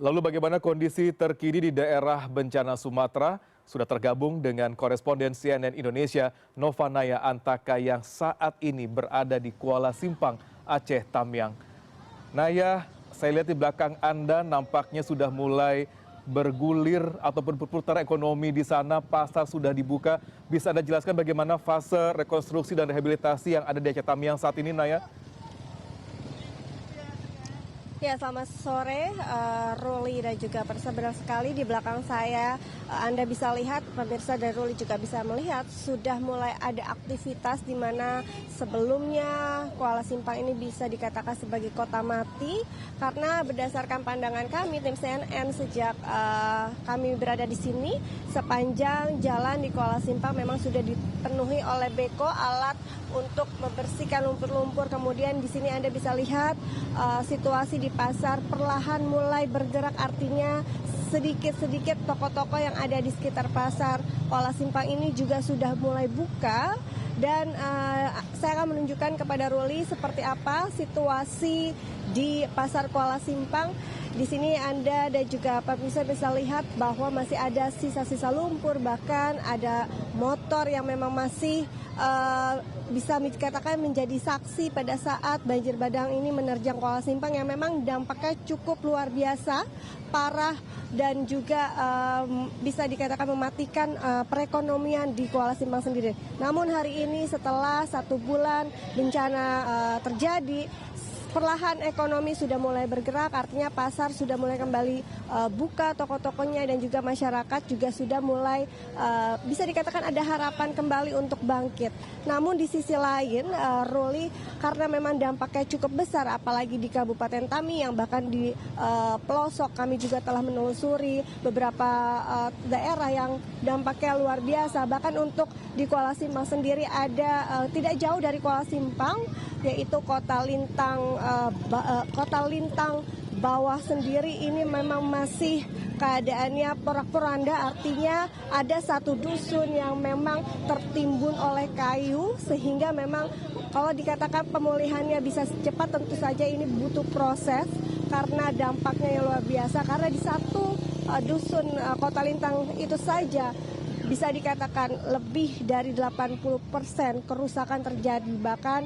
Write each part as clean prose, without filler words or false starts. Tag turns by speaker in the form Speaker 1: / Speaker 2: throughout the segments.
Speaker 1: Lalu bagaimana kondisi terkini di daerah bencana Sumatera? Sudah tergabung dengan koresponden CNN Indonesia Nova Naya Antaka yang saat ini berada di Kuala Simpang, Aceh Tamiang. Naya, saya lihat di belakang Anda nampaknya sudah mulai bergulir ataupun berputar ekonomi di sana, pasar sudah dibuka. Bisa Anda jelaskan bagaimana fase rekonstruksi dan rehabilitasi yang ada di Aceh Tamiang saat ini, Naya?
Speaker 2: Ya, selamat sore, Ruli dan juga pemirsa. Benar sekali di belakang saya, Anda bisa lihat, pemirsa dan Ruli juga bisa melihat, sudah mulai ada aktivitas di mana sebelumnya Kuala Simpang ini bisa dikatakan sebagai kota mati, karena berdasarkan pandangan kami, tim CNN, sejak kami berada di sini, sepanjang jalan di Kuala Simpang memang sudah dipenuhi oleh beko, alat untuk membersihkan lumpur-lumpur. Kemudian di sini Anda bisa lihat situasi di pasar perlahan mulai bergerak, artinya sedikit-sedikit toko-toko yang ada di sekitar pasar Kuala Simpang ini juga sudah mulai buka. Dan saya akan menunjukkan kepada Ruli seperti apa situasi di pasar Kuala Simpang. Di sini Anda dan juga pemirsa bisa lihat bahwa masih ada sisa-sisa lumpur, bahkan ada motor yang memang masih bisa dikatakan menjadi saksi pada saat banjir bandang ini menerjang Kuala Simpang yang memang dampaknya cukup luar biasa, parah, dan juga bisa dikatakan mematikan perekonomian di Kuala Simpang sendiri. Namun hari ini setelah 1 bulan bencana terjadi, perlahan ekonomi sudah mulai bergerak, artinya pasar sudah mulai kembali buka toko-tokonya, dan juga masyarakat juga sudah mulai bisa dikatakan ada harapan kembali untuk bangkit. Namun di sisi lain, Ruli, karena memang dampaknya cukup besar, apalagi di Kabupaten Tamiang, bahkan di pelosok kami juga telah menelusuri beberapa daerah yang dampaknya luar biasa. Bahkan untuk di Kuala Simpang sendiri ada tidak jauh dari Kuala Simpang, yaitu Kota Lintang bawah sendiri ini memang masih keadaannya porak-poranda, artinya ada satu dusun yang memang tertimbun oleh kayu, sehingga memang kalau dikatakan pemulihannya bisa cepat, tentu saja ini butuh proses karena dampaknya yang luar biasa. Karena di satu dusun Kota Lintang itu saja bisa dikatakan lebih dari 80% kerusakan terjadi. Bahkan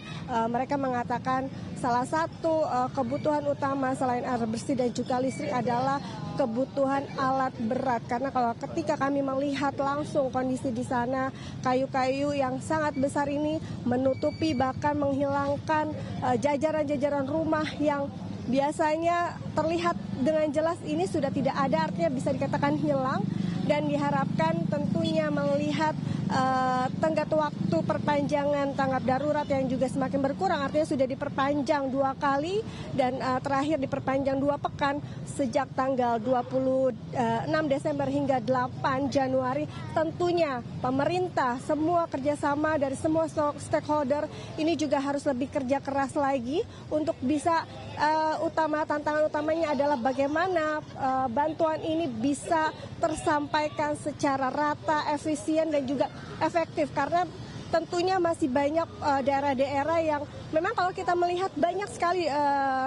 Speaker 2: mereka mengatakan salah satu kebutuhan utama selain air bersih dan juga listrik adalah kebutuhan alat berat. Karena kalau ketika kami melihat langsung kondisi di sana, kayu-kayu yang sangat besar ini menutupi bahkan menghilangkan jajaran-jajaran rumah yang biasanya terlihat dengan jelas ini sudah tidak ada, artinya bisa dikatakan hilang. Dan diharapkan tentunya melihat tenggat waktu perpanjangan tanggap darurat yang juga semakin berkurang, artinya sudah diperpanjang 2 kali dan terakhir diperpanjang 2 pekan sejak tanggal 26 Desember hingga 8 Januari. Tentunya pemerintah, semua kerjasama dari semua stakeholder ini juga harus lebih kerja keras lagi untuk bisa tantangan utamanya adalah bagaimana bantuan ini bisa tersampaikan secara rata, efisien, dan juga efektif. Karena tentunya masih banyak daerah-daerah yang memang kalau kita melihat banyak sekali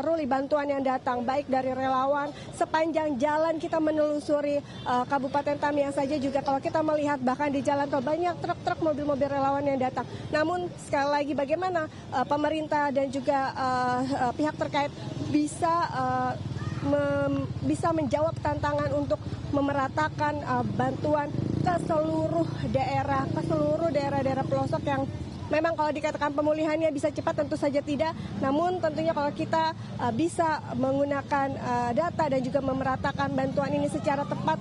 Speaker 2: Ruli bantuan yang datang, baik dari relawan, sepanjang jalan kita menelusuri Kabupaten Tamiang saja juga kalau kita melihat bahkan di jalan tol banyak truk-truk, mobil-mobil relawan yang datang. Namun sekali lagi bagaimana pemerintah dan juga pihak terkait bisa menjawab tantangan untuk memeratakan bantuan ke seluruh daerah-daerah pelosok yang memang kalau dikatakan pemulihannya bisa cepat, tentu saja tidak. Namun tentunya kalau kita bisa menggunakan data dan juga memeratakan bantuan ini secara tepat,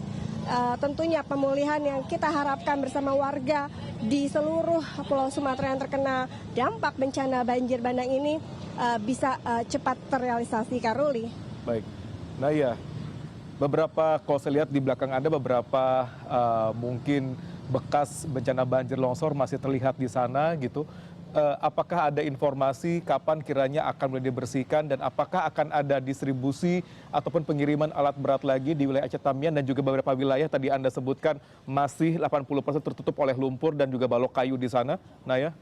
Speaker 2: tentunya pemulihan yang kita harapkan bersama warga di seluruh Pulau Sumatera yang terkena dampak bencana banjir bandang ini bisa cepat terrealisasi, Karuli.
Speaker 1: Baik, Naya, kalau saya lihat di belakang Anda beberapa mungkin bekas bencana banjir longsor masih terlihat di sana gitu. Apakah ada informasi kapan kiranya akan mulai dibersihkan dan apakah akan ada distribusi ataupun pengiriman alat berat lagi di wilayah Aceh Tamiang dan juga beberapa wilayah tadi Anda sebutkan masih 80% tertutup oleh lumpur dan juga balok kayu di sana, Naya?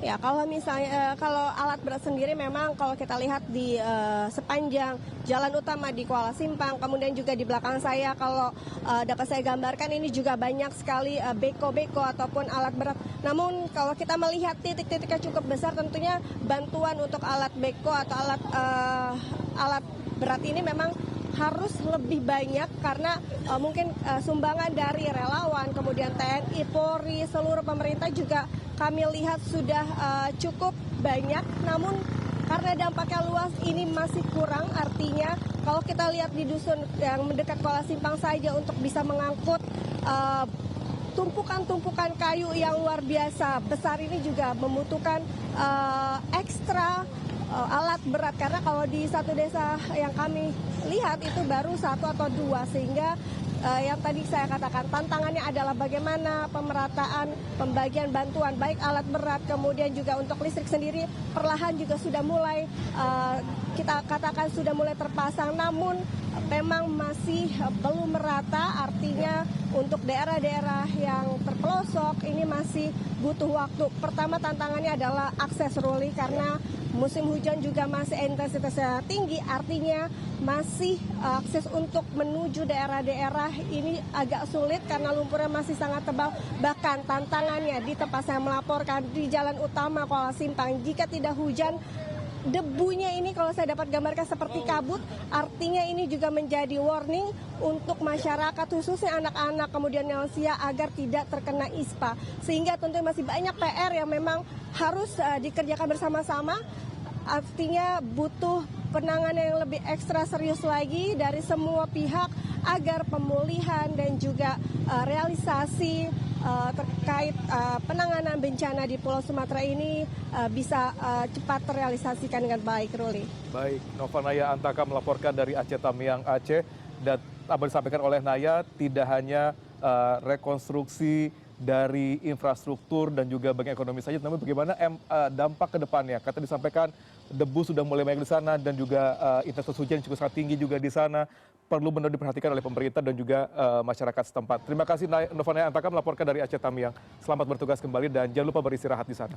Speaker 2: Ya, kalau misalnya kalau alat berat sendiri memang kalau kita lihat di sepanjang jalan utama di Kuala Simpang, kemudian juga di belakang saya kalau dapat saya gambarkan ini juga banyak sekali beko-beko ataupun alat berat. Namun kalau kita melihat titik-titiknya cukup besar, tentunya bantuan untuk alat beko atau alat berat ini memang harus lebih banyak karena mungkin sumbangan dari relawan, kemudian TNI, Polri, seluruh pemerintah juga kami lihat sudah cukup banyak. Namun karena dampaknya luas ini masih kurang, artinya kalau kita lihat di dusun yang mendekat Kuala Simpang saja untuk bisa mengangkut tumpukan-tumpukan kayu yang luar biasa besar ini juga membutuhkan ekstra alat berat, karena kalau di satu desa yang kami lihat itu baru 1 atau 2, sehingga yang tadi saya katakan tantangannya adalah bagaimana pemerataan pembagian bantuan baik alat berat, kemudian juga untuk listrik sendiri perlahan juga sudah mulai kita katakan sudah mulai terpasang, namun memang masih belum merata, artinya untuk daerah-daerah yang terpelosok ini masih butuh waktu. Pertama tantangannya adalah akses, Ruli, karena musim hujan juga masih intensitasnya tinggi, artinya masih akses untuk menuju daerah-daerah ini agak sulit karena lumpurnya masih sangat tebal. Bahkan tantangannya di tempat saya melaporkan di jalan utama Kuala Simpang, jika tidak hujan, debunya ini kalau saya dapat gambarkan seperti kabut, artinya ini juga menjadi warning untuk masyarakat khususnya anak-anak kemudian lansia agar tidak terkena ISPA. Sehingga tentunya masih banyak PR yang memang harus dikerjakan bersama-sama, artinya butuh penanganan yang lebih ekstra serius lagi dari semua pihak agar pemulihan dan juga realisasi terkait penanganan bencana di Pulau Sumatera ini bisa cepat terrealisasikan dengan baik, Ruli.
Speaker 1: Baik, Novanaya Antaka melaporkan dari Aceh Tamiang, Aceh. Dan apa disampaikan oleh Naya tidak hanya rekonstruksi dari infrastruktur dan juga bagian ekonomi saja, namun bagaimana dampak ke depannya. Kata disampaikan debu sudah mulai banyak di sana dan juga intensitas hujan cukup sangat tinggi juga di sana. Perlu benar diperhatikan oleh pemerintah dan juga masyarakat setempat. Terima kasih Novanaya Antaka melaporkan dari Aceh Tamiang. Selamat bertugas kembali dan jangan lupa beristirahat di sana.